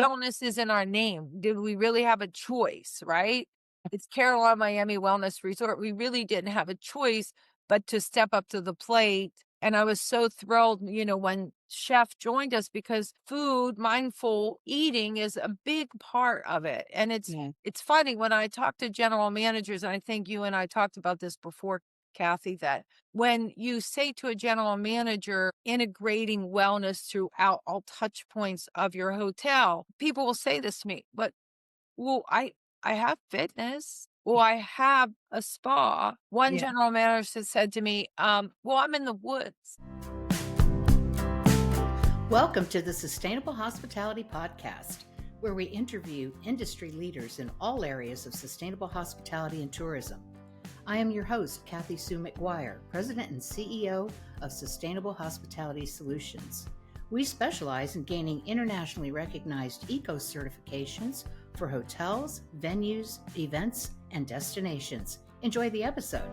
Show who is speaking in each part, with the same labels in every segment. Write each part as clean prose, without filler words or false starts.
Speaker 1: wellness is in our name. Did we really have a choice, right? It's Carillon Miami Wellness Resort. We really didn't have a choice but to step up to the plate. And I was so thrilled, when Chef joined us because food, mindful eating is a big part of it. And
Speaker 2: Yeah.
Speaker 1: it's funny when I talk to general managers, and I think you and I talked about this before, Kathy, that when you say to a general manager integrating wellness throughout all touch points of your hotel, people will say this to me, but well, I have fitness. Well, I have a spa. One
Speaker 2: Yeah.
Speaker 1: general manager said to me, well, I'm in the woods.
Speaker 2: Welcome to the Sustainable Hospitality Podcast, where we interview industry leaders in all areas of sustainable hospitality and tourism. I am your host, Kathy Sue McGuire, President and CEO of Sustainable Hospitality Solutions. We specialize in gaining internationally recognized eco certifications for hotels, venues, events, and destinations. Enjoy the episode.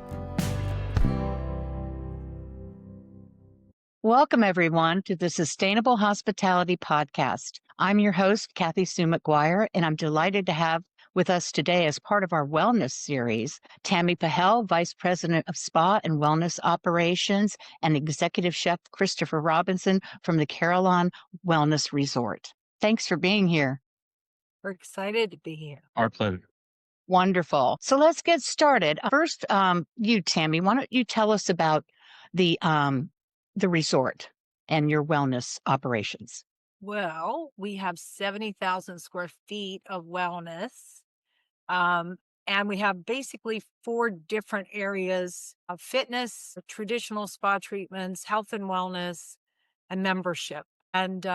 Speaker 2: Welcome, everyone, to the Sustainable Hospitality Podcast. I'm your host, Kathy Sue McGuire, and I'm delighted to have with us today as part of our wellness series, Tammy Pahel, Vice President of Spa and Wellness Operations, and Executive Chef Christopher Robinson from the Carillon Wellness Resort. Thanks for being here.
Speaker 1: We're excited to be here.
Speaker 3: Our pleasure.
Speaker 2: Wonderful. So let's get started. First, you, Tammy, why don't you tell us about the resort and your wellness operations?
Speaker 1: Well, we have 70,000 square feet of wellness. And we have basically 4 different areas of fitness, traditional spa treatments, health and wellness, and membership. And,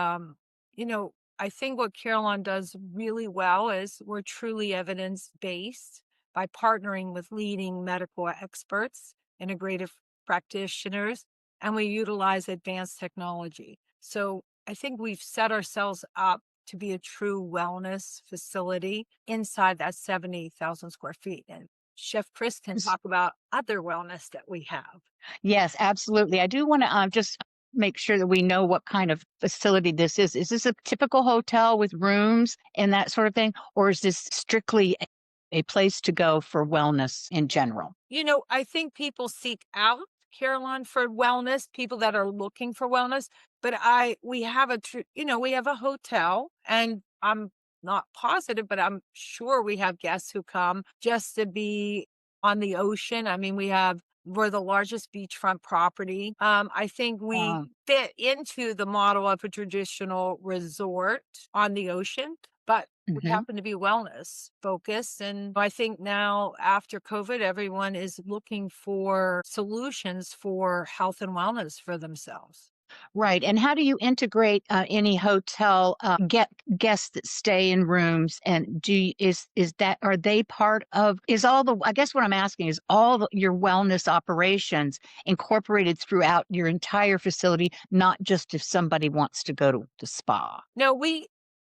Speaker 1: I think what Carillon does really well is we're truly evidence-based by partnering with leading medical experts, integrative practitioners, and we utilize advanced technology. So I think we've set ourselves up to be a true wellness facility inside that 70,000 square feet. And Chef Chris can talk about other wellness that we have.
Speaker 2: Yes, absolutely. I do want to just make sure that we know what kind of facility this is. Is this a typical hotel with rooms and that sort of thing? Or is this strictly a place to go for wellness in general?
Speaker 1: I think people seek out Carillon for wellness, people that are looking for wellness, but we have we have a hotel, and I'm not positive, but I'm sure we have guests who come just to be on the ocean. I mean, we're the largest beachfront property. I think we fit into the model of a traditional resort on the ocean, but we
Speaker 2: Mhm.
Speaker 1: happen to be wellness focused. And I think now after COVID, everyone is looking for solutions for health and wellness for themselves.
Speaker 2: Right. And how do you integrate any hotel get guests that stay in rooms? And is that are they part of? Is all the? I guess what I'm asking is your wellness operations incorporated throughout your entire facility, not just if somebody wants to go to the spa.
Speaker 1: No,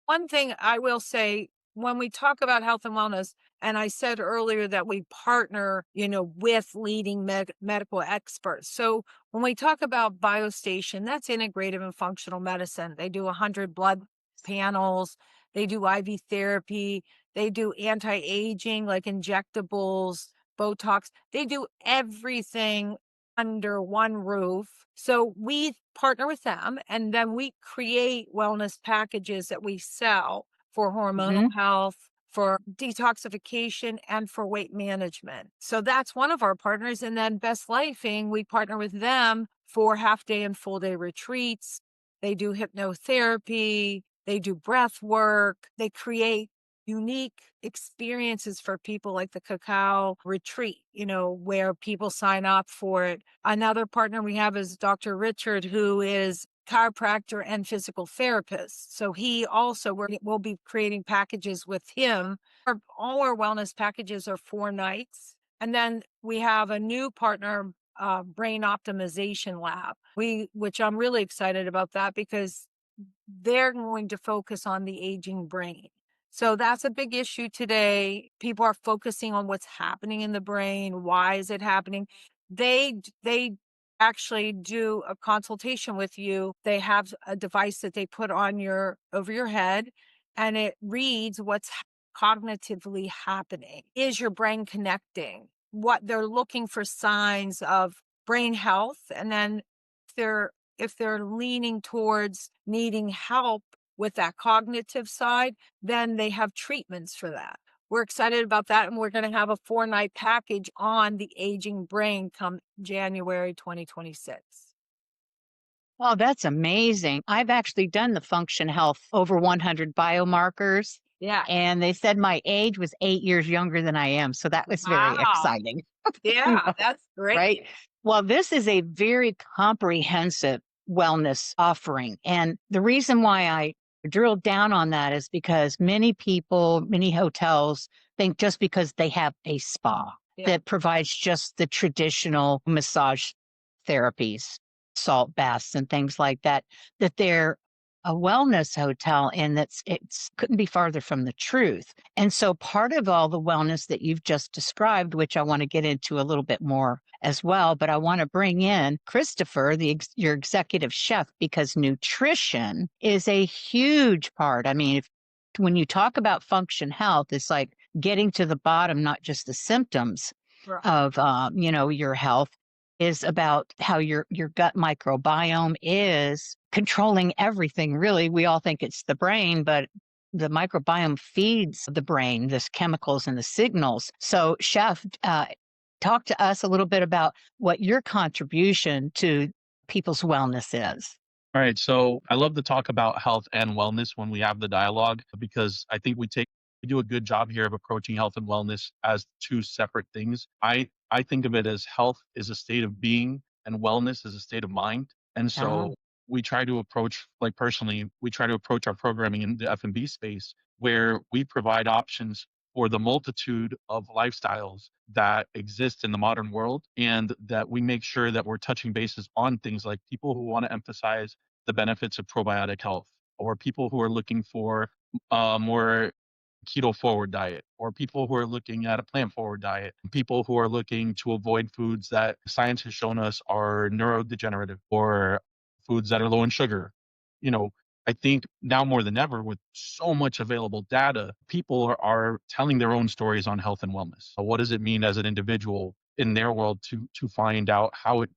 Speaker 1: one thing I will say when we talk about health and wellness, and I said earlier that we partner, with leading medical experts. So when we talk about BioStation, that's integrative and functional medicine. They do 100 blood panels, they do IV therapy, they do anti-aging like injectables, Botox. They do everything under one roof. So we partner with them, and then we create wellness packages that we sell for hormonal
Speaker 2: Mhm.
Speaker 1: health, for detoxification, and for weight management. So that's one of our partners. And then Best Lifing, we partner with them for half day and full day retreats. They do hypnotherapy, they do breath work, they create unique experiences for people like the cacao retreat, where people sign up for it. Another partner we have is Dr. Richard, who is chiropractor and physical therapist. So he also, we'll be creating packages with him. All our wellness packages are 4 nights. And then we have a new partner, Brain Optimization Lab, which I'm really excited about that because they're going to focus on the aging brain. So that's a big issue today. People are focusing on what's happening in the brain. Why is it happening? They actually do a consultation with you. They have a device that they put on over your head, and it reads what's cognitively happening. Is your brain connecting? What they're looking for signs of brain health, and then if they're leaning towards needing help with that cognitive side, then they have treatments for that. We're excited about that, and we're going to have a 4-night package on the aging brain come January 2026.
Speaker 3: Oh, that's amazing. I've actually done the Function Health over 100 biomarkers,
Speaker 1: Yeah.
Speaker 3: and they said my age was 8 years younger than I am. So that was very
Speaker 1: Wow.
Speaker 3: exciting. You
Speaker 1: Yeah,
Speaker 3: know,
Speaker 1: that's great.
Speaker 3: right? Well, this is a very comprehensive wellness offering. And the reason why I drilled down on that is because many people, many hotels think just because they have a spa
Speaker 1: Yeah.
Speaker 3: that provides just the traditional massage therapies, salt baths, and things like that, that they're a wellness hotel, and it's couldn't be farther from the truth. And so part of all the wellness that you've just described, which I want to get into a little bit more as well, but I want to bring in Christopher, your executive chef, because nutrition is a huge part. I mean, when you talk about function health, it's like getting to the bottom, not just the symptoms
Speaker 1: Right.
Speaker 3: of your health, is about how your gut microbiome is controlling everything. Really, we all think it's the brain, but the microbiome feeds the brain, this chemicals and the signals. So, chef, talk to us a little bit about what your contribution to people's wellness is.
Speaker 4: All right. So I love to talk about health and wellness when we have the dialogue because I think we do a good job here of approaching health and wellness as two separate things. I think of it as health is a state of being and wellness is a state of mind. And
Speaker 3: Oh,
Speaker 4: so we try to approach, like personally, we try to approach our programming in the F&B space where we provide options for the multitude of lifestyles that exist in the modern world, and that we make sure that we're touching bases on things like people who want to emphasize the benefits of probiotic health, or people who are looking for a more keto forward diet, or people who are looking at a plant forward diet, people who are looking to avoid foods that science has shown us are neurodegenerative, or foods that are low in sugar. You know, I think now more than ever, with so much available data, people are telling their own stories on health and wellness. So what does it mean as an individual in their world to find out how it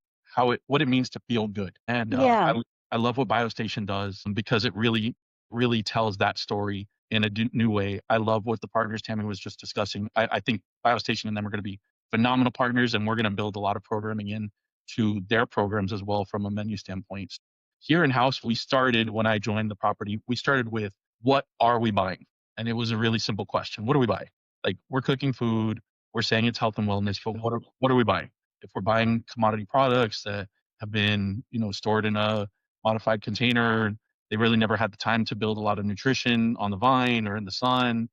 Speaker 4: what it means to feel good? And
Speaker 3: yeah.
Speaker 4: I love what BioStation does because it really tells that story in a new way. I love what the partners Tammy was just discussing. I think BioStation and them are going to be phenomenal partners, and we're going to build a lot of programming in to their programs as well from a menu standpoint. Here in house, we started when I joined the property. We started with what are we buying, and it was a really simple question. What do we buy? Like, we're cooking food, we're saying it's health and wellness, but what are we buying? If we're buying commodity products that have been stored in a modified container, they really never had the time to build a lot of nutrition on the vine or in the sun.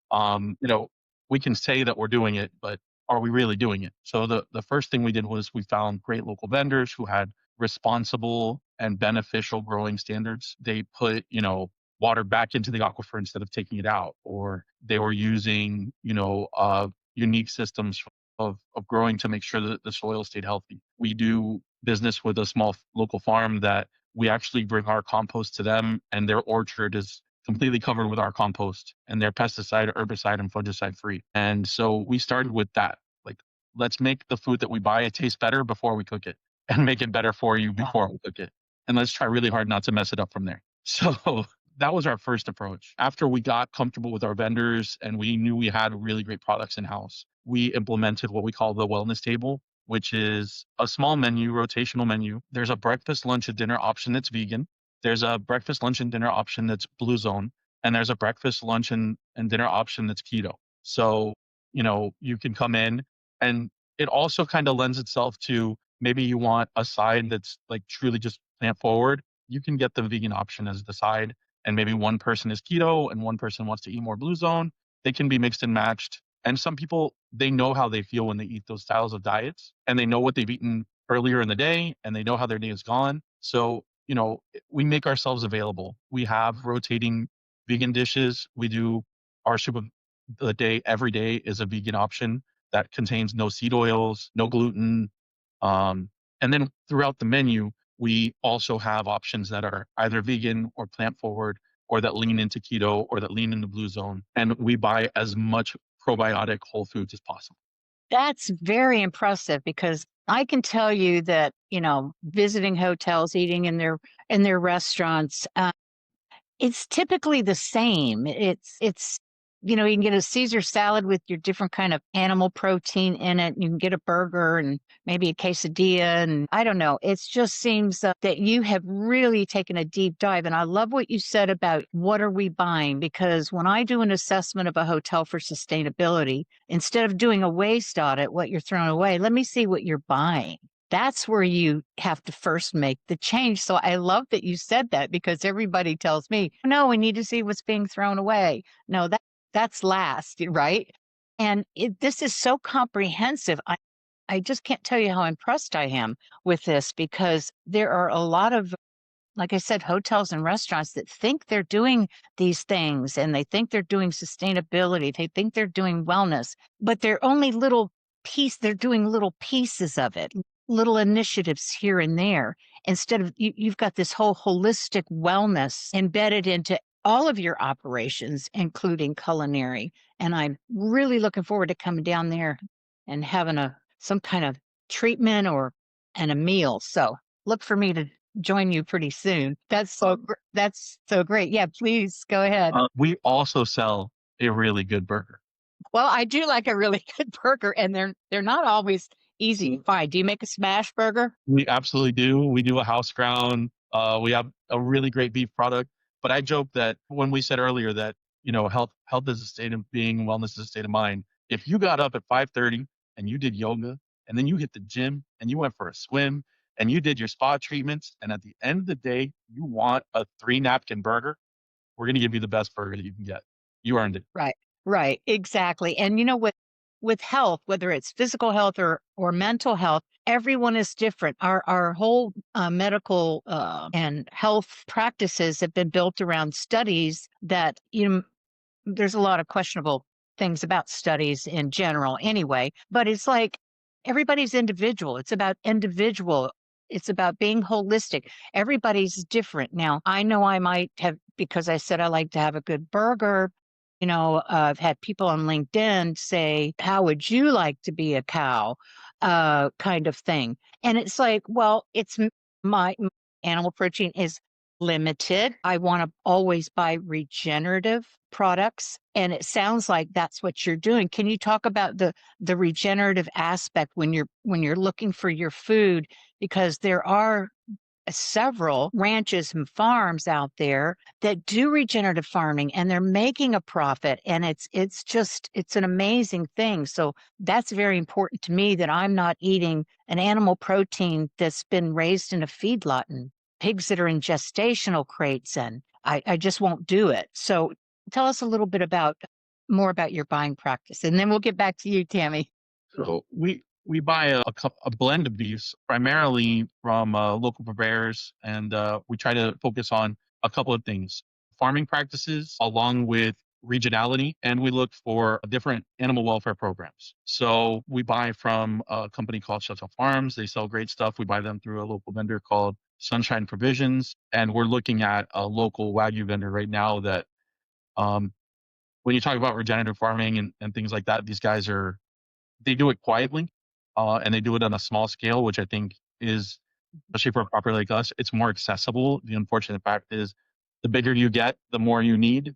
Speaker 4: Um, you know, we can say that we're doing it, but are we really doing it? So the first thing we did was we found great local vendors who had responsible and beneficial growing standards. They put, water back into the aquifer instead of taking it out, or they were using, unique systems of growing to make sure that the soil stayed healthy. We do business with a small local farm that we actually bring our compost to them, and their orchard is completely covered with our compost, and they're pesticide, herbicide, and fungicide free. And so we started with that. Like, let's make the food that we buy it taste better before we cook it, and make it better for you before we cook it. And let's try really hard not to mess it up from there. So that was our first approach. After we got comfortable with our vendors and we knew we had really great products in house, we implemented what we call the wellness table, which is a small menu, rotational menu. There's a breakfast, lunch, and dinner option that's vegan. There's a breakfast, lunch, and dinner option that's Blue Zone. And there's a breakfast, lunch, and dinner option that's keto. So, you can come in, and it also kind of lends itself to maybe you want a side that's like truly just plant forward. You can get the vegan option as the side. And maybe one person is keto and one person wants to eat more Blue Zone. They can be mixed and matched. And some people, they know how they feel when they eat those styles of diets, and they know what they've eaten earlier in the day, and they know how their day is gone. So, we make ourselves available. We have rotating vegan dishes. We do our soup of the day every day is a vegan option that contains no seed oils, no gluten. Um, and then throughout the menu, we also have options that are either vegan or plant forward or that lean into keto or that lean into blue zone. And we buy as much probiotic whole foods as possible.
Speaker 3: That's very impressive because I can tell you that, visiting hotels, eating in their restaurants, it's typically the same. It's you can get a Caesar salad with your different kind of animal protein in it. You can get a burger and maybe a quesadilla, and I don't know. It just seems that you have really taken a deep dive. And I love what you said about what are we buying? Because when I do an assessment of a hotel for sustainability, instead of doing a waste audit, what you're throwing away, let me see what you're buying. That's where you have to first make the change. So I love that you said that because everybody tells me, no, we need to see what's being thrown away. No, that's last, right? And this is so comprehensive. I just can't tell you how impressed I am with this because there are a lot of, like I said, hotels and restaurants that think they're doing these things and they think they're doing sustainability. They think they're doing wellness, but they're doing little pieces of it, little initiatives here and there. Instead of you've got this whole holistic wellness embedded into all of your operations, including culinary. And I'm really looking forward to coming down there and having some kind of treatment and a meal. So look for me to join you pretty soon. That's so great. Yeah, please go ahead.
Speaker 4: We also sell a really good burger.
Speaker 3: Well, I do like a really good burger, and they're not always easy to find. Do you make a smash burger?
Speaker 4: We absolutely do. We do a house ground. We have a really great beef product. But I joke that when we said earlier that health is a state of being, wellness is a state of mind. If you got up at 5:30 and you did yoga, and then you hit the gym and you went for a swim and you did your spa treatments, and at the end of the day you want a 3 napkin burger, we're going to give you the best burger that you can get. You earned it.
Speaker 3: Right. Right. Exactly. And with health, whether it's physical health or mental health, everyone is different. Our whole medical and health practices have been built around studies that there's a lot of questionable things about studies in general anyway, but it's like everybody's individual. It's about individual. It's about being holistic. Everybody's different. Now, I know I might have, because I said I like to have a good burger. I've had people on LinkedIn say, how would you like to be a cow? Kind of thing. And it's like, well, my animal protein is limited. I want to always buy regenerative products. And it sounds like that's what you're doing. Can you talk about the regenerative aspect when you're looking for your food? Because there are several ranches and farms out there that do regenerative farming and they're making a profit, and it's an amazing thing. So that's very important to me, that I'm not eating an animal protein that's been raised in a feedlot and pigs that are in gestational crates, and I just won't do it. So tell us a little bit more about your buying practice, and then we'll get back to you, Tammy.
Speaker 4: So we buy a blend of beefs primarily from local purveyors, and we try to focus on a couple of things: farming practices, along with regionality, and we look for different animal welfare programs. So we buy from a company called Shuttle Farms. They sell great stuff. We buy them through a local vendor called Sunshine Provisions, and we're looking at a local Wagyu vendor right now that, when you talk about regenerative farming and things like that, these guys they do it quietly, and they do it on a small scale, which I think is, especially for a property like us, it's more accessible. The unfortunate fact is, the bigger you get, the more you need,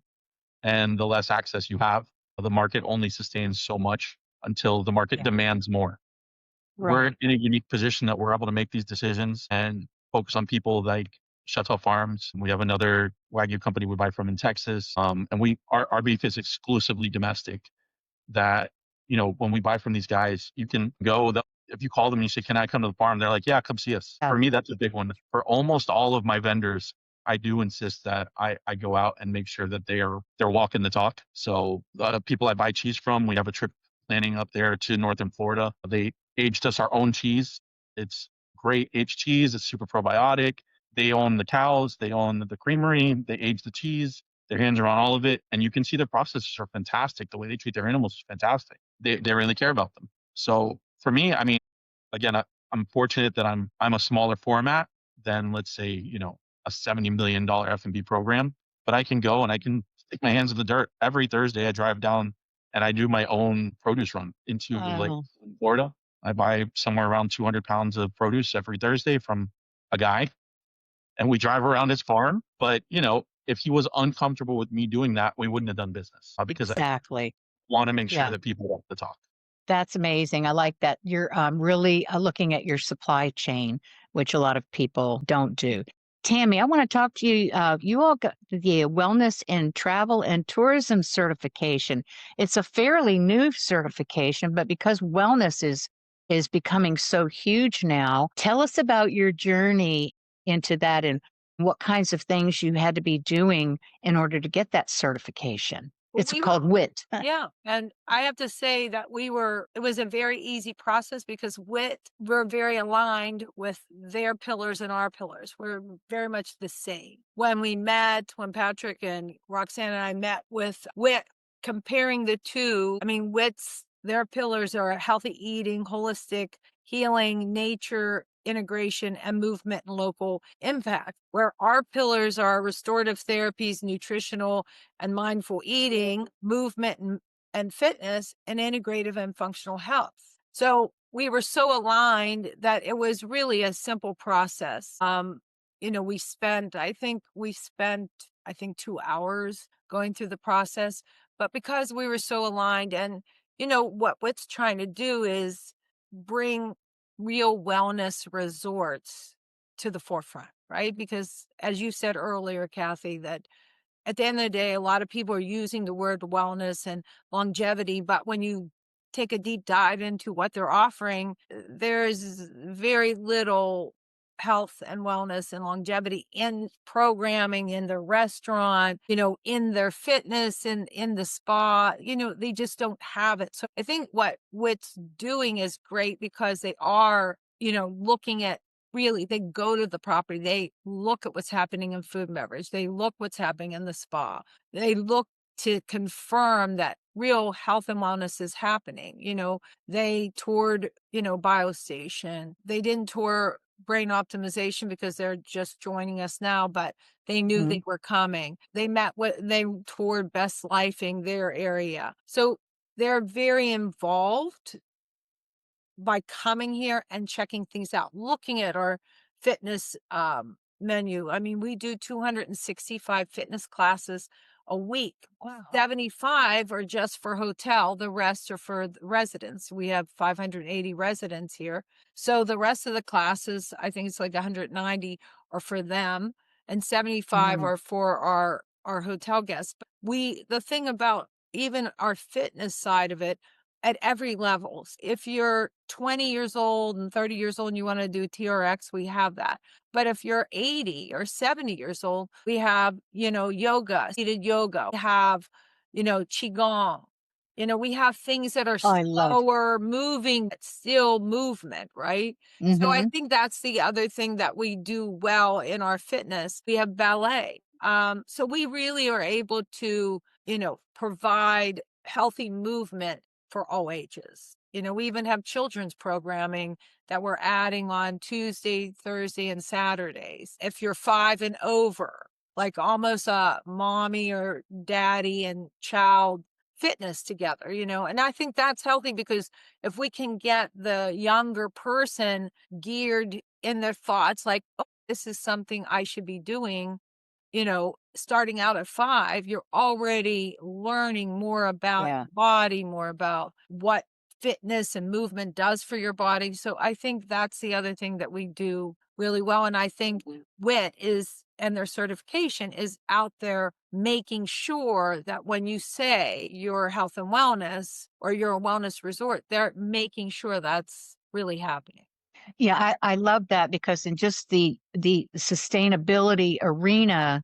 Speaker 4: and the less access you have. The market only sustains so much until the market demands more. We're
Speaker 3: Right.
Speaker 4: in a unique position that we're able to make these decisions and focus on people like Shuttle Farms. We have another Wagyu company we buy from in Texas, and our beef is exclusively domestic. That, when we buy from these guys, you can go, if you call them and you say, can I come to the farm? They're like, yeah, come see us.
Speaker 3: Yeah.
Speaker 4: For me, that's a big one. For almost all of my vendors, I do insist that I go out and make sure that they're walking the talk. So a lot of people I buy cheese from, we have a trip planning up there to northern Florida. They aged us our own cheese. It's great aged cheese. It's super probiotic. They own the cows. They own the creamery. They age the cheese. Their hands are on all of it, and you can see their processes are fantastic. The way they treat their animals is fantastic. They really care about them. So for me, I mean, again, I'm fortunate that I'm a smaller format than, let's say, a $70 million F&B program. but I can go and I can stick my hands in the dirt. Every Thursday I drive down and I do my own produce run into like
Speaker 3: Oh,
Speaker 4: Florida. I buy somewhere around 200 pounds of produce every Thursday from a guy, and we drive around his farm. But, if he was uncomfortable with me doing that, we wouldn't have done business because I
Speaker 3: exactly.
Speaker 4: want to make sure
Speaker 3: Yeah.
Speaker 4: that people want to talk.
Speaker 3: That's amazing. I like that. You're really looking at your supply chain, which a lot of people don't do. Tammy, I want to talk to you. You all got the Wellness in Travel and Tourism certification. It's a fairly new certification, but because wellness is becoming so huge now, tell us about your journey into that and what kinds of things you had to be doing in order to get that certification.
Speaker 1: Well,
Speaker 3: It's called WITT.
Speaker 1: yeah. And I have to say that it was a very easy process because we're very aligned with their pillars and our pillars. We're very much the same. When Patrick and Roxanne and I met with WIT, comparing the two, I mean, their pillars are healthy eating, holistic healing, nature, integration, and movement and local impact, where our pillars are restorative therapies, nutritional and mindful eating, movement and fitness, and integrative and functional health. So we were so aligned that it was really a simple process. We spent, I think 2 hours going through the process, but because we were so aligned and, what WIT's trying to do is bring real wellness resorts to the forefront, right? Because as you said earlier, Kathy, that at the end of the day, a lot of people are using the word wellness and longevity, but when you take a deep dive into what they're offering, there's very little health and wellness and longevity in programming, in the restaurant, in their fitness, in the spa, they just don't have it. So I think what WIT's doing is great because they are, looking at really, they go to the property, they look at what's happening in food and beverage, they look what's happening in the spa, they look to confirm that real health and wellness is happening. They toured, BioStation. They didn't tour Brain Optimization because they're just joining us now, but they knew they were coming. They toured Best Lifing, their area. So they're very involved by coming here and checking things out, looking at our fitness menu. I mean, we do 265 fitness classes a week. Wow. 75 are just for hotel. The rest are for the residents. We have 580 residents here. So the rest of the classes, I think it's like 190 are for them and 75 are for our hotel guests. But the thing about even our fitness side of it, at every level. If you're 20 years old and 30 years old and you want to do TRX, we have that. But if you're 80 or 70 years old, we have, yoga, seated yoga. We have, Qigong. We have things that are
Speaker 3: I love.
Speaker 1: slower moving, but still movement, right? So I think that's the other thing that we do well in our fitness. We have ballet. So we really are able to, provide healthy movement for all ages. We even have children's programming that we're adding on Tuesday, Thursday, and Saturdays. If you're 5 and over, like almost a mommy or daddy and child fitness together, and I think that's healthy because if we can get the younger person geared in their thoughts, like, oh, this is something I should be doing, starting out at 5, you're already learning more about your body, more about what fitness and movement does for your body. So I think that's the other thing that we do really well. And I think WIT and their certification is out there making sure that when you say you're health and wellness or you're a wellness resort, they're making sure that's really happening.
Speaker 3: Yeah, I love that because in just the sustainability arena,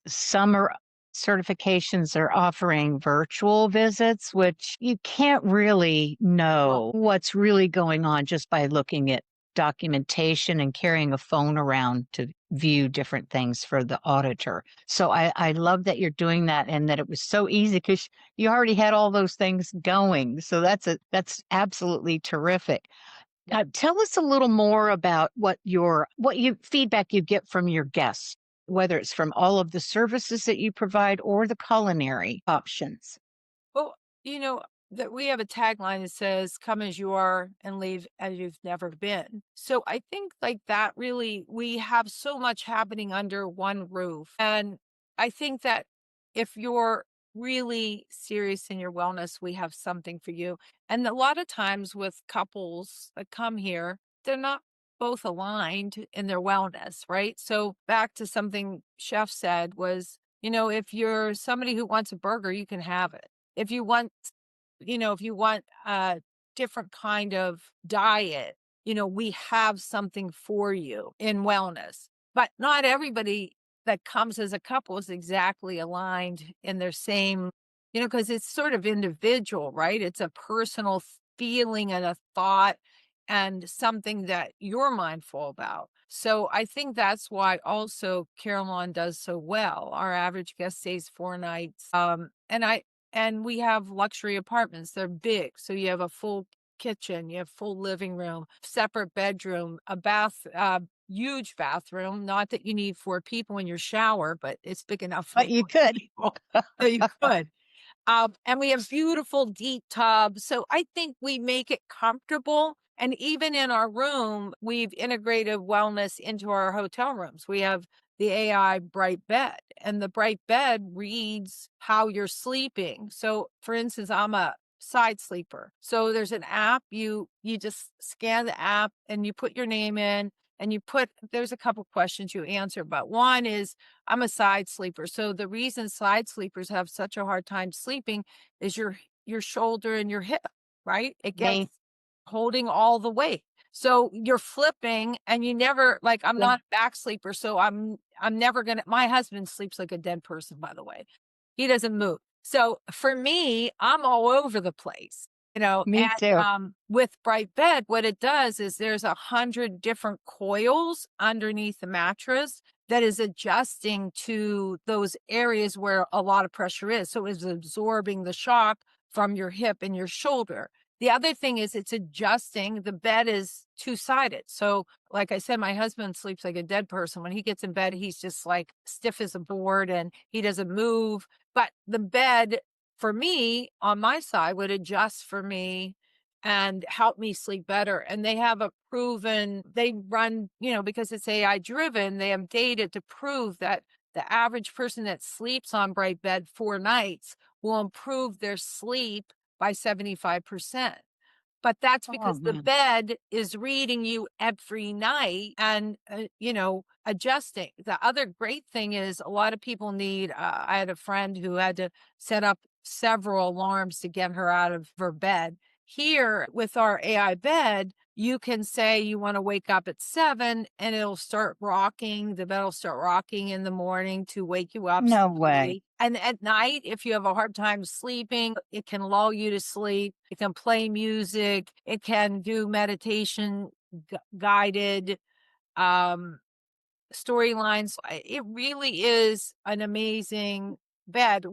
Speaker 3: some certifications are offering virtual visits, which you can't really know what's really going on just by looking at documentation and carrying a phone around to view different things for the auditor. So I love that you're doing that and that it was so easy because you already had all those things going. So that's absolutely terrific. Tell us a little more about what feedback you get from your guests. whether it's from all of the services that you provide or the culinary options?
Speaker 1: Well, that we have a tagline that says, "Come as you are and leave as you've never been." So I think like that really, we have so much happening under one roof. And I think that if you're really serious in your wellness, we have something for you. And a lot of times with couples that come here, they're not both aligned in their wellness, right? So back to something Chef said was, if you're somebody who wants a burger, you can have it. If you want, if you want a different kind of diet, we have something for you in wellness. But not everybody that comes as a couple is exactly aligned in their same, because it's sort of individual, right? It's a personal feeling and a thought and something that you're mindful about. So I think that's why also Carillon does so well. Our average guest stays 4 nights. And we have luxury apartments. They're big. So you have a full kitchen, you have full living room, separate bedroom, a huge bathroom. Not that you need 4 people in your shower, but it's big enough for
Speaker 3: But you
Speaker 1: 4
Speaker 3: could.
Speaker 1: people. So you could. And we have beautiful deep tubs. So I think we make it comfortable. And even in our room, we've integrated wellness into our hotel rooms. We have the AI bright bed, and the bright bed reads how you're sleeping. So for instance, I'm a side sleeper. So there's an app, you just scan the app and you put your name in and there's a couple questions you answer, but one is I'm a side sleeper. So the reason side sleepers have such a hard time sleeping is your shoulder and your hip, right? It gets
Speaker 3: Me.
Speaker 1: holding all the weight. So you're flipping and you never like I'm
Speaker 3: Yeah.
Speaker 1: not a back sleeper, so I'm never gonna my husband sleeps like a dead person, by the way. He doesn't move. So for me, I'm all over the place,
Speaker 3: Me
Speaker 1: and
Speaker 3: too.
Speaker 1: with Bright Bed, what it does is there's 100 different coils underneath the mattress that is adjusting to those areas where a lot of pressure is. So it's absorbing the shock from your hip and your shoulder. The other thing is it's adjusting. The bed is two-sided. So like I said, my husband sleeps like a dead person. When he gets in bed, he's just like stiff as a board and he doesn't move. But the bed for me on my side would adjust for me and help me sleep better. And they have they run, because it's AI driven, they have data to prove that the average person that sleeps on Bright Bed 4 nights will improve their sleep by 75%. But that's
Speaker 3: Oh,
Speaker 1: because the
Speaker 3: man.
Speaker 1: bed is reading you every night and, adjusting. The other great thing is a lot of people need, I had a friend who had to set up several alarms to get her out of her bed. Here with our AI bed, you can say you want to wake up at 7 and it'll start rocking. The bed will start rocking in the morning to wake you up
Speaker 3: No way.
Speaker 1: slowly. And at night, if you have a hard time sleeping, it can lull you to sleep. It can play music. It can do meditation guided um, storylines. It really is an amazing bed.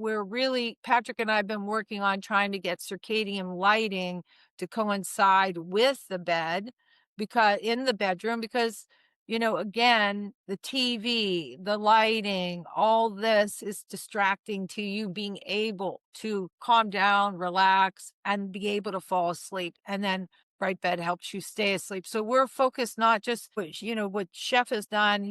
Speaker 1: Patrick and I have been working on trying to get circadian lighting to coincide with the bed because in the bedroom, because again, the TV, the lighting, all this is distracting to you being able to calm down, relax, and be able to fall asleep. And then Bright Bed helps you stay asleep. So we're focused not just what Chef has done.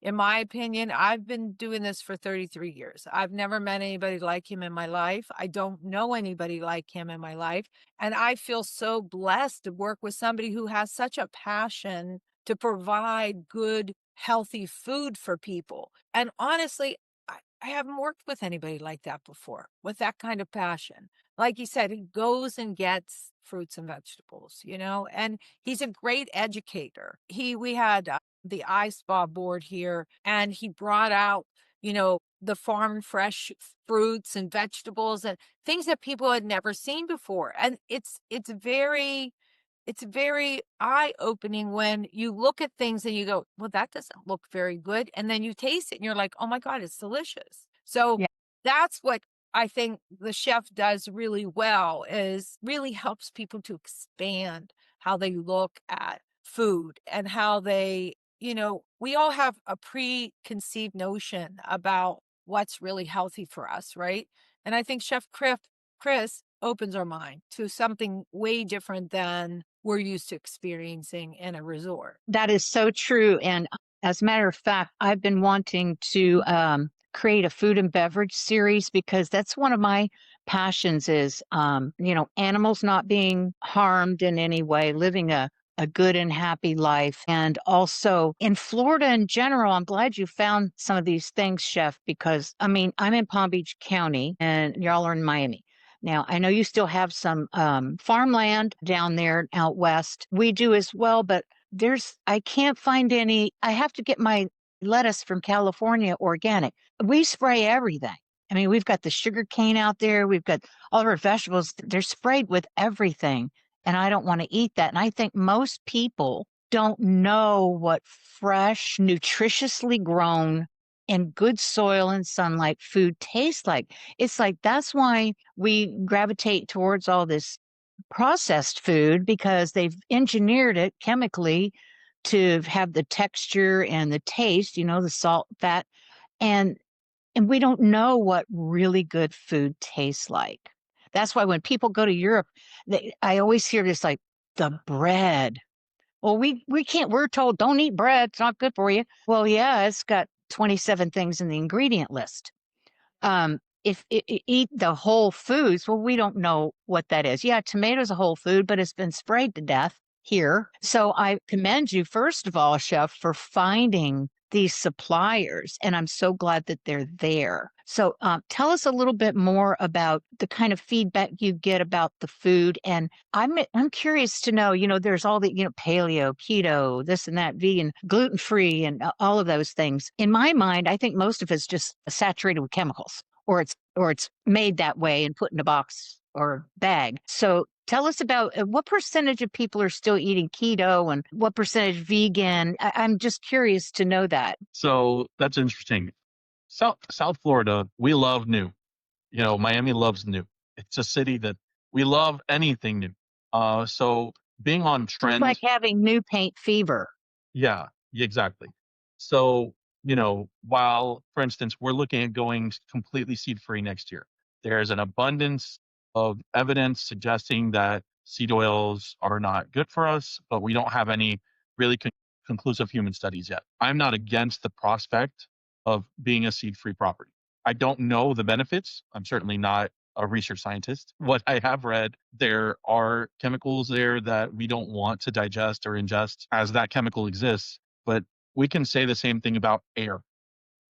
Speaker 1: In my opinion, I've been doing this for 33 years. I've never met anybody like him in my life. I don't know anybody like him in my life. And I feel so blessed to work with somebody who has such a passion to provide good, healthy food for people. And honestly, I haven't worked with anybody like that before, with that kind of passion. Like you said, he goes and gets fruits and vegetables, and he's a great educator. We had the iSpa board here, and he brought out, the farm fresh fruits and vegetables and things that people had never seen before. And it's very eye-opening when you look at things and you go, well, that doesn't look very good. And then you taste it and you're like, oh my God, it's delicious. So
Speaker 3: Yeah.
Speaker 1: that's what I think the chef does really well is really helps people to expand how they look at food and how they we all have a preconceived notion about what's really healthy for us, right? And I think Chris opens our mind to something way different than we're used to experiencing in a resort.
Speaker 3: That is so true. And as a matter of fact, I've been wanting to create a food and beverage series because that's one of my passions is, animals not being harmed in any way, living a good and happy life. And also in Florida in general, I'm glad you found some of these things, Chef, because I'm in Palm Beach County and y'all are in Miami. Now, I know you still have some farmland down there out west. We do as well, but I can't find any. I have to get my lettuce from California organic. We spray everything. We've got the sugar cane out there. We've got all of our vegetables. They're sprayed with everything. And I don't want to eat that. And I think most people don't know what fresh, nutritiously grown in good soil and sunlight food tastes like. It's like that's why we gravitate towards all this processed food because they've engineered it chemically to have the texture and the taste, the salt, fat, and we don't know what really good food tastes like. That's why when people go to Europe, I always hear this like the bread. Well, we can't. We're told don't eat bread; it's not good for you. Well, yeah, it's got 27 things in the ingredient list. If eat the whole foods, well, we don't know what that is. Yeah, tomato's a whole food, but it's been sprayed to death here. So I commend you, first of all, Chef, for finding these suppliers, and I'm so glad that they're there. So tell us a little bit more about the kind of feedback you get about the food. And I'm curious to know, there's all the, paleo, keto, this and that, vegan, gluten-free, and all of those things. In my mind, I think most of it's just saturated with chemicals, or it's made that way and put in a box or bag. So tell us about what percentage of people are still eating keto and what percentage vegan. I'm just curious to know that.
Speaker 4: So that's interesting. South Florida, we love new. Miami loves new. It's a city that we love anything new. So being on
Speaker 3: It's
Speaker 4: trend,
Speaker 3: like having new paint fever.
Speaker 4: yeah, exactly. So, while, for instance, we're looking at going completely seed free next year, there's an abundance of evidence suggesting that seed oils are not good for us, but we don't have any really conclusive human studies yet. I'm not against the prospect of being a seed free property. I don't know the benefits. I'm certainly not a research scientist. What I have read, there are chemicals there that we don't want to digest or ingest as that chemical exists. But we can say the same thing about air.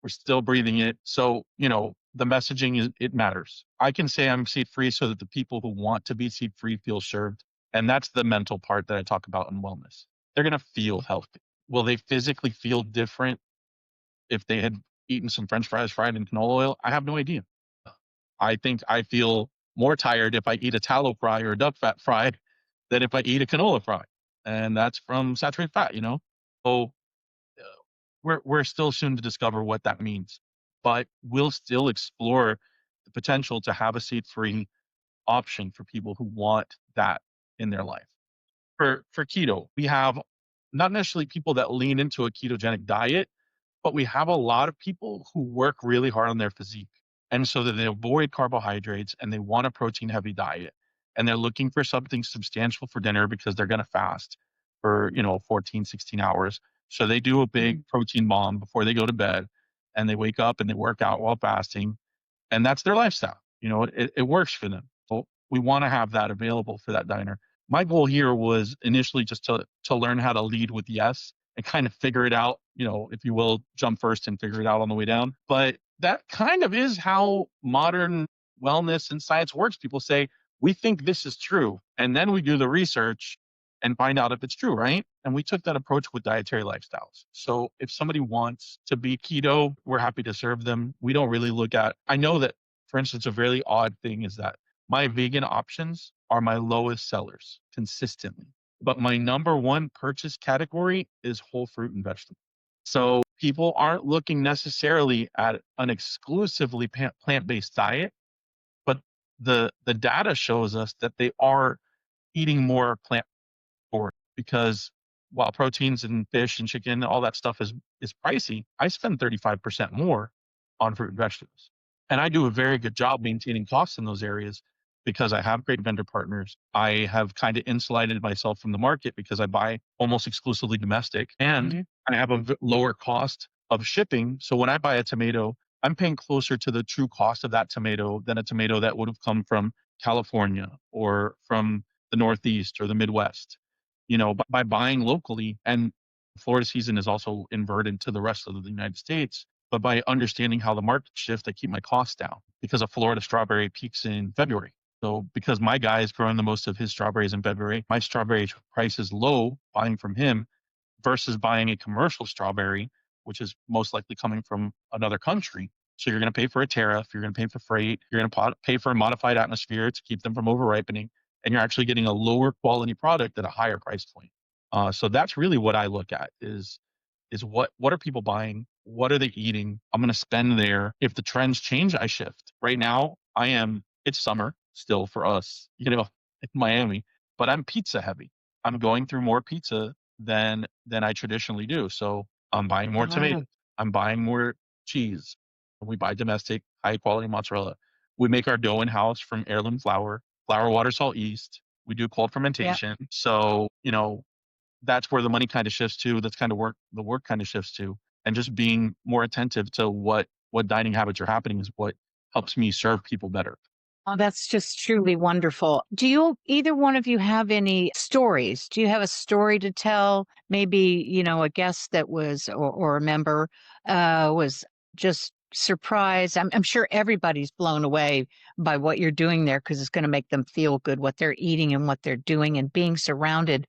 Speaker 4: We're still breathing it. So, the messaging it matters. I can say I'm seed free so that the people who want to be seed free feel served. And that's the mental part that I talk about in wellness. They're going to feel healthy. Will they physically feel different if they had eaten some French fries fried in canola oil? I have no idea. I think I feel more tired if I eat a tallow fry or a duck fat fry than if I eat a canola fry. And that's from saturated fat. So we're still soon to discover what that means, but we'll still explore the potential to have a seed-free option for people who want that in their life. For keto, we have not necessarily people that lean into a ketogenic diet, but we have a lot of people who work really hard on their physique. And so that they avoid carbohydrates and they want a protein heavy diet. And they're looking for something substantial for dinner because they're going to fast for, 14, 16 hours. So they do a big protein bomb before they go to bed and they wake up and they work out while fasting. And that's their lifestyle. It works for them. So we want to have that available for that diner. My goal here was initially just to learn how to lead with yes and kind of figure it out, if you will, jump first and figure it out on the way down. But that kind of is how modern wellness and science works. People say, we think this is true. And then we do the research and find out if it's true, right? And we took that approach with dietary lifestyles. So if somebody wants to be keto, we're happy to serve them. We don't really look at, I know that, for instance, a really odd thing is that my vegan options are my lowest sellers consistently. But my number one purchase category is whole fruit and vegetable. So people aren't looking necessarily at an exclusively plant-based diet, but the data shows us that they are eating more plant forward because while proteins and fish and chicken, all that stuff is pricey, I spend 35% more on fruit and vegetables. And I do a very good job maintaining costs in those areas because I have great vendor partners. I have kind of insulated myself from the market because I buy almost exclusively domestic, and
Speaker 3: Hmm.
Speaker 4: I have a lower cost of shipping. So when I buy a tomato, I'm paying closer to the true cost of that tomato than a tomato that would have come from California or from the Northeast or the Midwest. By buying locally, and Florida season is also inverted to the rest of the United States. But by understanding how the market shift, I keep my costs down because a Florida strawberry peaks in February. So because my guy is growing the most of his strawberries in February, my strawberry price is low buying from him versus buying a commercial strawberry, which is most likely coming from another country. So you're going to pay for a tariff, you're going to pay for freight, you're going to pay for a modified atmosphere to keep them from over ripening, and you're actually getting a lower quality product at a higher price point. So that's really what I look at is what are people buying? What are they eating? I'm going to spend there. If the trends change, I shift. Right now, it's summer still for us, in Miami, but I'm pizza heavy. I'm going through more pizza than I traditionally do. So I'm buying more
Speaker 3: Ah,
Speaker 4: tomatoes. I'm buying more cheese. We buy domestic, high quality mozzarella. We make our dough in house from heirloom flour, water, salt, yeast. We do cold
Speaker 3: yeah.
Speaker 4: fermentation. So, that's where the money kind of shifts to. That's kind of the work kind of shifts to. And just being more attentive to what dining habits are happening is what helps me serve people better.
Speaker 3: Oh, that's just truly wonderful. Do you, either one of you, have any stories? Do you have a story to tell? Maybe, a guest that was, or a member was just surprised. I'm sure everybody's blown away by what you're doing there because it's going to make them feel good, what they're eating and what they're doing, and being surrounded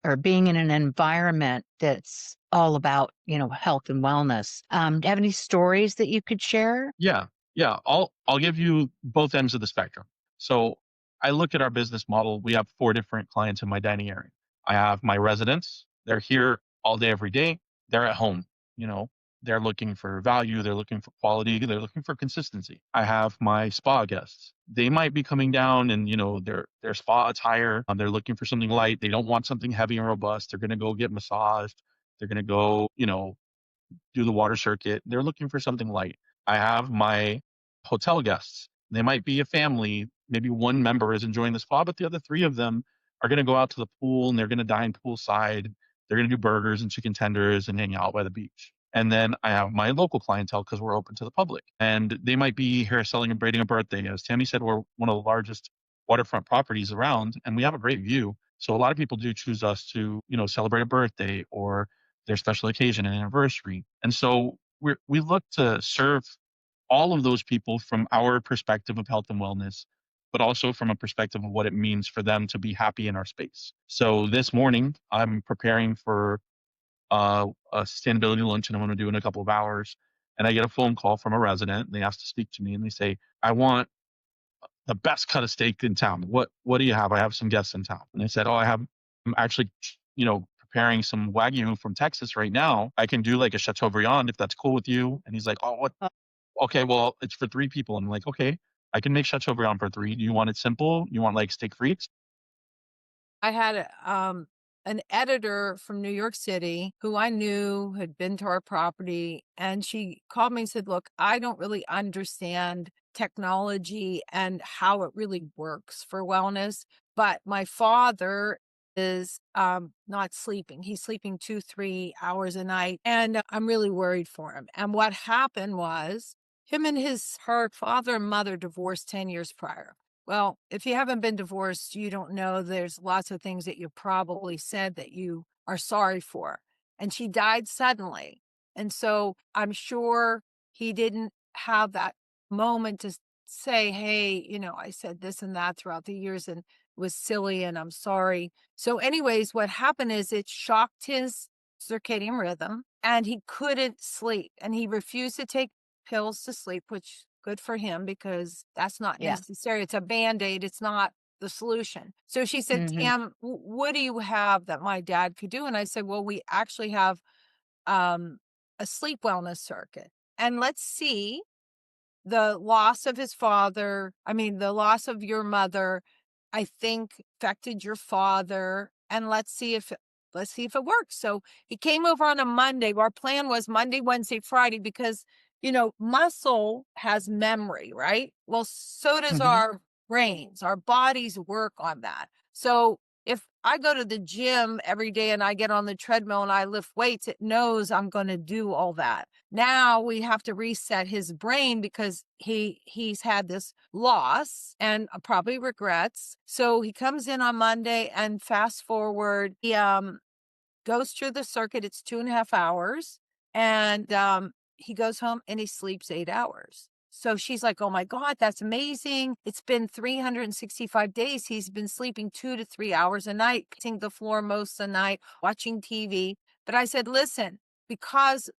Speaker 3: or being in an environment that's all about, health and wellness. Do you have any stories that you could share?
Speaker 4: Yeah. Yeah. I'll give you both ends of the spectrum. So I look at our business model. We have 4 different clients in my dining area. I have my residents. They're here all day, every day. They're at home. You know, they're looking for value. They're looking for quality. They're looking for consistency. I have my spa guests. They might be coming down and, their spa attire. They're looking for something light. They don't want something heavy and robust. They're going to go get massaged. They're going to go, do the water circuit. They're looking for something light. I have my hotel guests. They might be a family. Maybe one member is enjoying the spa, but the other 3 of them are going to go out to the pool and they're going to dine poolside. They're going to do burgers and chicken tenders and hang out by the beach. And then I have my local clientele because we're open to the public. And they might be here celebrating a birthday. As Tammy said, we're one of the largest waterfront properties around and we have a great view. So a lot of people do choose us to, celebrate a birthday or their special occasion and anniversary. And so we look to serve all of those people from our perspective of health and wellness, but also from a perspective of what it means for them to be happy in our space. So this morning, I'm preparing for a sustainability luncheon I'm going to do in a couple of hours. And I get a phone call from a resident. And they ask to speak to me and they say, I want the best cut of steak in town. What do you have? I have some guests in town. And I said, I'm actually, preparing some Wagyu from Texas right now. I can do like a Chateaubriand if that's cool with you. And he's like, oh, what? Okay, well, it's for 3 people. And I'm like, okay, I can make Chateaubriand for 3. Do you want it simple? You want like steak frites?
Speaker 1: I had an editor from New York City who I knew had been to our property, and she called me and said, "Look, I don't really understand technology and how it really works for wellness, but my father is not sleeping. He's sleeping 2, 3 hours a night, and I'm really worried for him." And what happened was him and her father and mother divorced 10 years prior. Well, if you haven't been divorced, you don't know there's lots of things that you probably said that you are sorry for. And she died suddenly. And so I'm sure he didn't have that moment to say, hey, I said this and that throughout the years and it was silly and I'm sorry. So, anyways, what happened is it shocked his circadian rhythm and he couldn't sleep and he refused to take pills to sleep, which good for him because that's not
Speaker 3: Yeah.
Speaker 1: necessary. It's a Band-Aid. It's not the solution. So she said,
Speaker 3: Hmm.
Speaker 1: Tam, what do you have that my dad could do? And I said, well, we actually have um, a sleep wellness circuit. And let's see the loss of his father. I mean, the loss of your mother, I think affected your father. And let's see if let's see if it works. So he came over on a Monday. Our plan was Monday, Wednesday, Friday, because, muscle has memory, right? Well, so does our brains. Our bodies work on that. So if I go to the gym every day and I get on the treadmill and I lift weights, it knows I'm going to do all that. Now we have to reset his brain because he's had this loss and probably regrets. So he comes in on Monday, and fast forward, he goes through the circuit. It's 2.5 hours, and he goes home and he sleeps 8 hours. So she's like, oh my God, that's amazing. It's been 365 days. He's been sleeping 2 to 3 hours a night, pacing the floor most of the night, watching TV. But I said, listen, because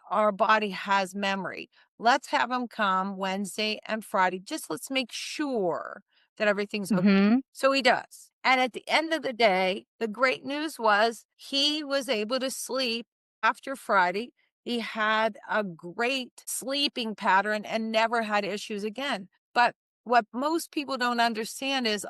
Speaker 1: our body has memory, let's have him come Wednesday and Friday. Just let's make sure that everything's okay. So he does. And at the end of the day, the great news was he was able to sleep after Friday. He had a great sleeping pattern and never had issues again. But what most people don't understand is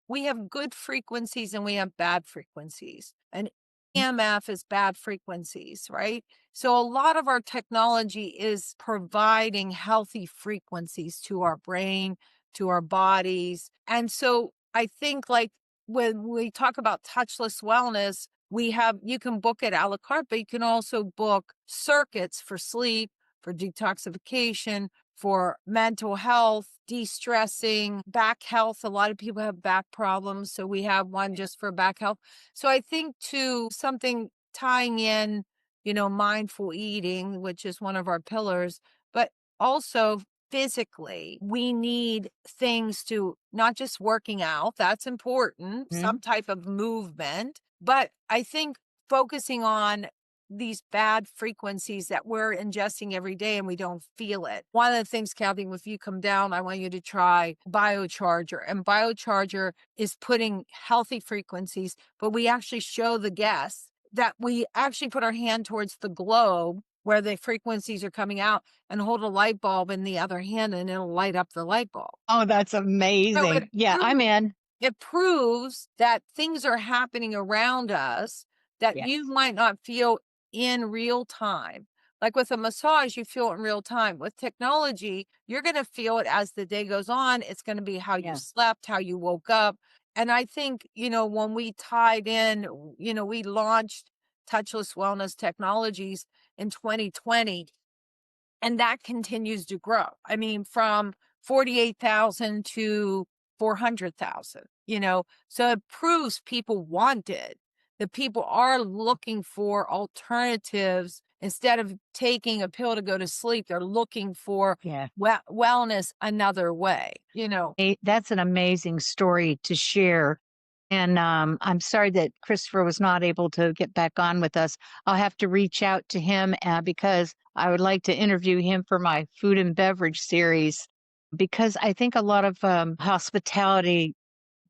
Speaker 1: we have good frequencies and we have bad frequencies. And EMF is bad frequencies, right? So a lot of our technology is providing healthy frequencies to our brain, to our bodies. And so I think, like, when we talk about touchless wellness, you can book it a la carte, but you can also book circuits for sleep, for detoxification, for mental health, de-stressing, back health. A lot of people have back problems, so we have one just for back health. So I think too, something tying in, mindful eating, which is one of our pillars, but also physically, we need things to not just working out. That's important, some type of movement. But I think focusing on these bad frequencies that we're ingesting every day and we don't feel it. One of the things, Kathy, if you come down, I want you to try Biocharger. And Biocharger is putting healthy frequencies, but we actually show the guests that we actually put our hand towards the globe where the frequencies are coming out and hold a light bulb in the other hand, and it'll light up the light bulb.
Speaker 3: Oh, that's
Speaker 1: So
Speaker 3: amazing. Yeah, I'm in.
Speaker 1: it proves that things are happening around us that you might not feel in real time. Like with a massage, you feel it in real time. With technology, you're going to feel it as the day goes on. It's going to be how you slept, how you woke up. And I think, when we tied in, we launched Touchless Wellness Technologies in 2020, and that continues to grow. I mean, from 48,000 to 400,000, so it proves people want it. The people are looking for alternatives. Instead of taking a pill to go to sleep, they're looking for wellness another way,
Speaker 3: That's an amazing story to share. And I'm sorry that Christopher was not able to get back on with us. I'll have to reach out to him because I would like to interview him for my food and beverage series, because I think a lot of hospitality,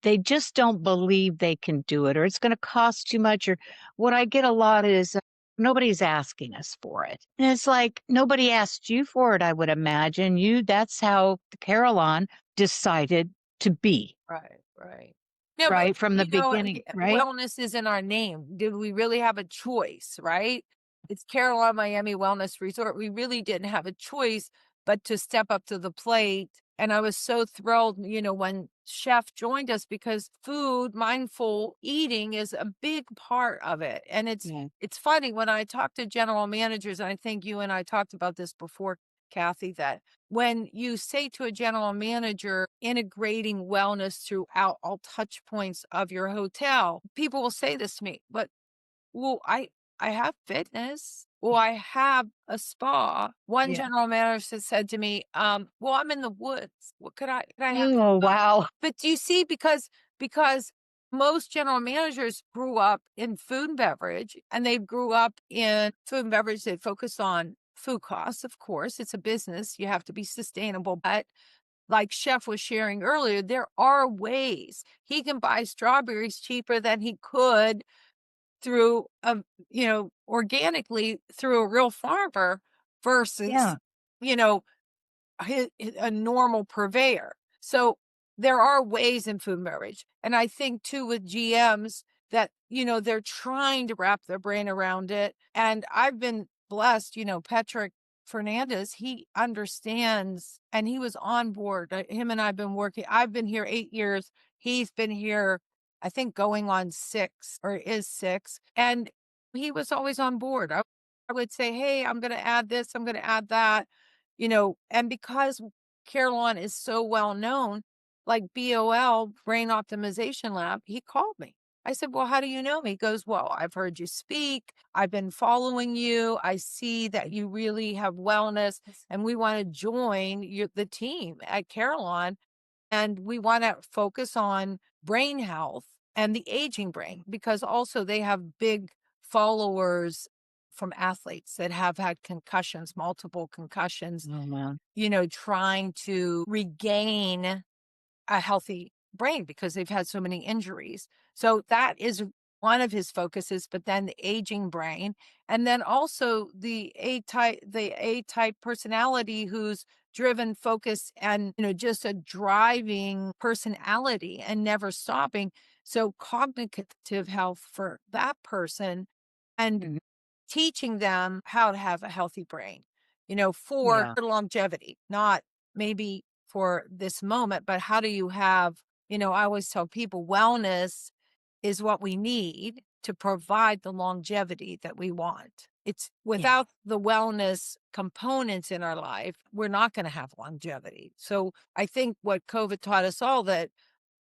Speaker 3: they just don't believe they can do it, or it's going to cost too much. Or what I get a lot is nobody's asking us for it. And it's like, nobody asked you for it, I would imagine. That's how the Carillon decided to be.
Speaker 1: Right. No,
Speaker 3: right from the beginning, right?
Speaker 1: Wellness is in our name. Did we really have a choice, right? It's Carillon Miami Wellness Resort. We really didn't have a choice but to step up to the plate. And I was so thrilled, when Chef joined us, because mindful eating is a big part of it. And it's funny when I talk to general managers, and I think you and I talked about this before, Kathy, that when you say to a general manager, integrating wellness throughout all touch points of your hotel, people will say this to me, but, well, I have fitness. Well, I have a spa. One general manager said to me, well, I'm in the woods. What could I have?
Speaker 3: Oh, wow.
Speaker 1: But do you see, because most general managers grew up in food and beverage, and they grew up in food and beverage. They focus on food costs, of course. It's a business. You have to be sustainable. But like Chef was sharing earlier, there are ways he can buy strawberries cheaper than he could through organically through a real farmer versus, a normal purveyor. So there are ways in food and beverage. And I think too, with GMs, that, they're trying to wrap their brain around it. And I've been blessed, Patrick Fernandez, he understands and he was on board. Him and I've been working. I've been here 8 years. He's been here, I think, going on 6 or is 6. And he was always on board. I would say, hey, I'm going to add this, I'm going to add that, and because Carillon is so well known, like BOL, Brain Optimization Lab, he called me. I said, well, how do you know me? He goes, well, I've heard you speak. I've been following you. I see that you really have wellness and we want to join the team at Carillon. And we want to focus on brain health and the aging brain because also they have big followers from athletes that have had concussions, multiple concussions,
Speaker 3: Oh, man.
Speaker 1: trying to regain a healthy brain because they've had so many injuries. So that is one of his focuses, but then the aging brain. And then also the A type personality who's driven, focused, and just a driving personality and never stopping. So cognitive health for that person and
Speaker 3: Mhm.
Speaker 1: teaching them how to have a healthy brain, for
Speaker 3: Yeah.
Speaker 1: longevity, not maybe for this moment, but how do you have, I always tell people wellness is what we need to provide the longevity that we want. It's
Speaker 3: Yeah.
Speaker 1: without the wellness components in our life, we're not going to have longevity. So I think what COVID taught us all that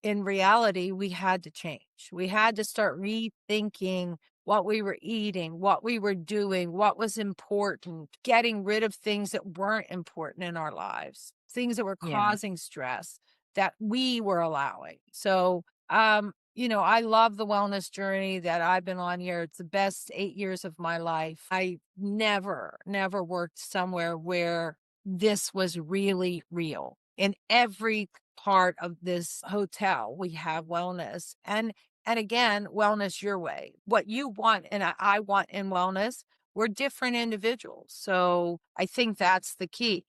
Speaker 1: in reality, we had to change. We had to start rethinking what we were eating, what we were doing, what was important, getting rid of things that weren't important in our lives, things that were
Speaker 3: Yeah.
Speaker 1: causing stress that we were allowing. So, I love the wellness journey that I've been on here. It's the best 8 years of my life. I never worked somewhere where this was really real. In every part of this hotel, we have wellness. And again, wellness your way. What you want and I want in wellness, we're different individuals. So I think that's the key.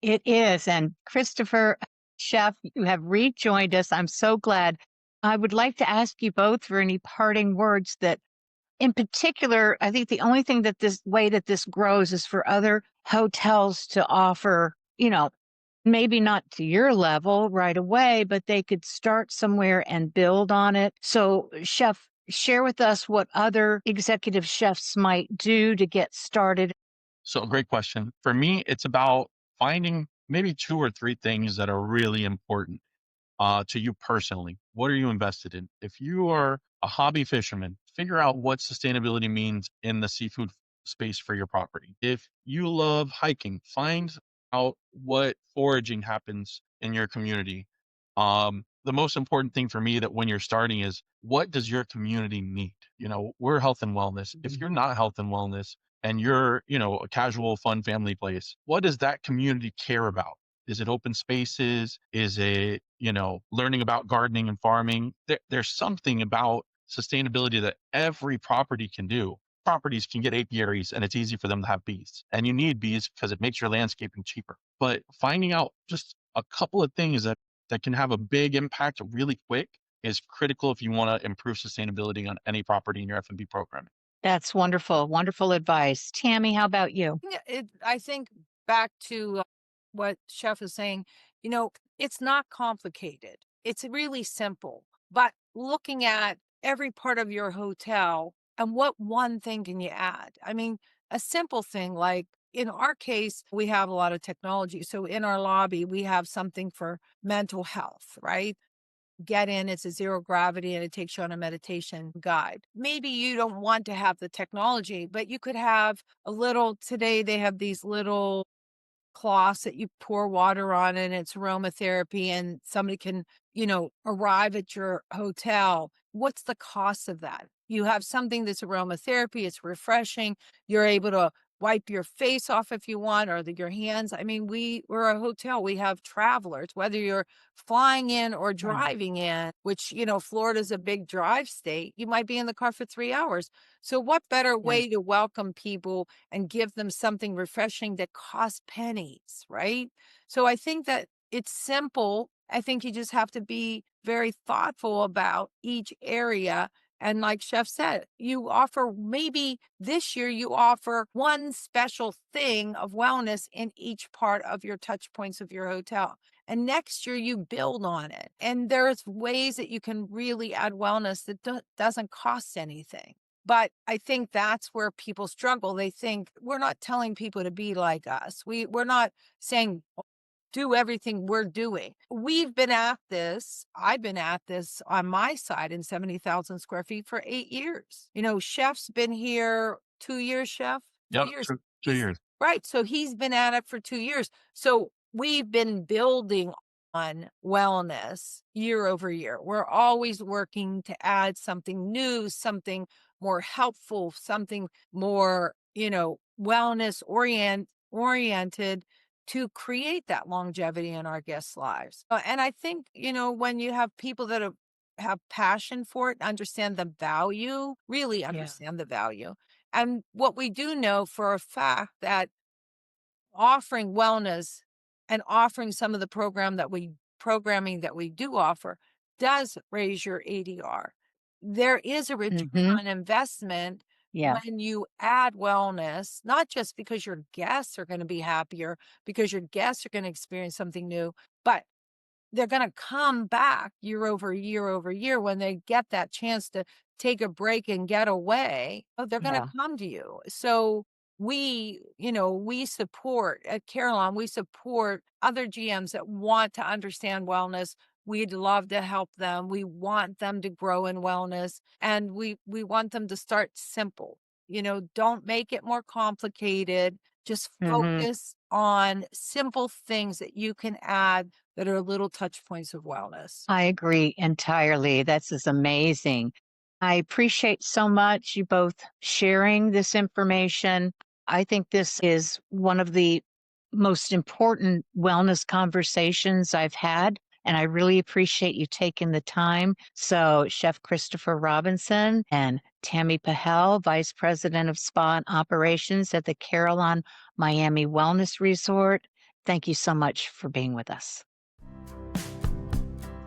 Speaker 3: It is. And Christopher, Chef, you have rejoined us. I'm so glad. I would like to ask you both for any parting words that, in particular, I think the only thing that this way that this grows is for other hotels to offer, maybe not to your level right away, but they could start somewhere and build on it. So, Chef, share with us what other executive chefs might do to get started.
Speaker 4: So great question. For me, it's about finding maybe 2 or 3 things that are really important to you personally. What are you invested in? If you are a hobby fisherman, figure out what sustainability means in the seafood space for your property. If you love hiking, find out what foraging happens in your community. The most important thing for me that when you're starting is what does your community need? We're health and wellness. If you're not health and wellness and you're, a casual, fun family place, what does that community care about? Is it open spaces? Is it, learning about gardening and farming? There's something about sustainability that every property can do. Properties can get apiaries and it's easy for them to have bees. And you need bees because it makes your landscaping cheaper. But finding out just a couple of things that can have a big impact really quick is critical if you want to improve sustainability on any property in your F&B program.
Speaker 3: That's wonderful. Wonderful advice. Tammy, how about you?
Speaker 1: Yeah, I think back to what Chef is saying, it's not complicated. It's really simple. But looking at every part of your hotel and what one thing can you add? I mean, a simple thing like in our case, we have a lot of technology. So in our lobby, we have something for mental health, right? Get in, it's a zero gravity and it takes you on a meditation guide. Maybe you don't want to have the technology, but you could have today they have these little cloths that you pour water on and it's aromatherapy and somebody can, arrive at your hotel. What's the cost of that? You have something that's aromatherapy, it's refreshing. You're able to wipe your face off if you want or your hands. I mean, we're a hotel. We have travelers, whether you're flying in or
Speaker 3: Yeah.
Speaker 1: driving in, which, Florida's a big drive state. You might be in the car for 3 hours. So what better
Speaker 3: Yeah.
Speaker 1: way to welcome people and give them something refreshing that costs pennies, right? So I think that it's simple. I think you just have to be very thoughtful about each area And like Chef said, you offer, maybe this year you offer one special thing of wellness in each part of your touch points of your hotel. And next year you build on it. And there's ways that you can really add wellness that doesn't cost anything. But I think that's where people struggle. They think we're not telling people to be like us. We're not saying do everything we're doing. We've been at this. I've been at this on my side in 70,000 square feet for 8 years. Chef's been here 2 years, Chef? 2
Speaker 4: Yep,
Speaker 1: years.
Speaker 4: 2 years.
Speaker 1: Right. So he's been at it for 2 years. So we've been building on wellness year over year. We're always working to add something new, something more helpful, something more, wellness oriented to create that longevity in our guests' lives. And I think, when you have people that have passion for it, understand the value, really understand the value. And what we do know for a fact that offering wellness and offering some of the programming that we do offer does raise your ADR. There is a return
Speaker 3: Mm-hmm.
Speaker 1: on investment
Speaker 3: Yeah.
Speaker 1: when you add wellness, not just because your guests are going to be happier, because your guests are going to experience something new, but they're going to come back year over year over year when they get that chance to take a break and get away. They're going to
Speaker 3: Yeah.
Speaker 1: come to you. So we support at Carillon, we support other GMs that want to understand wellness. We'd love to help them. We want them to grow in wellness, and we want them to start simple. Don't make it more complicated. Just
Speaker 3: Mm-hmm.
Speaker 1: focus on simple things that you can add that are little touch points of wellness.
Speaker 3: I agree entirely. That's is amazing. I appreciate so much you both sharing this information. I think this is one of the most important wellness conversations I've had, and I really appreciate you taking the time. So, Chef Christopher Robinson and Tammy Pahel, Vice President of Spa and Operations at the Carillon Miami Wellness Resort, thank you so much for being with us.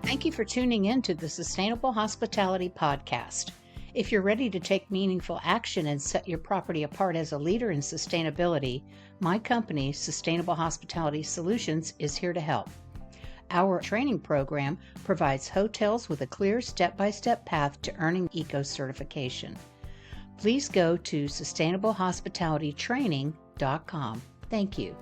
Speaker 3: Thank you for tuning in to the Sustainable Hospitality Podcast. If you're ready to take meaningful action and set your property apart as a leader in sustainability, my company, Sustainable Hospitality Solutions, is here to help. Our training program provides hotels with a clear step-by-step path to earning ECO certification. Please go to sustainablehospitalitytraining.com. Thank you.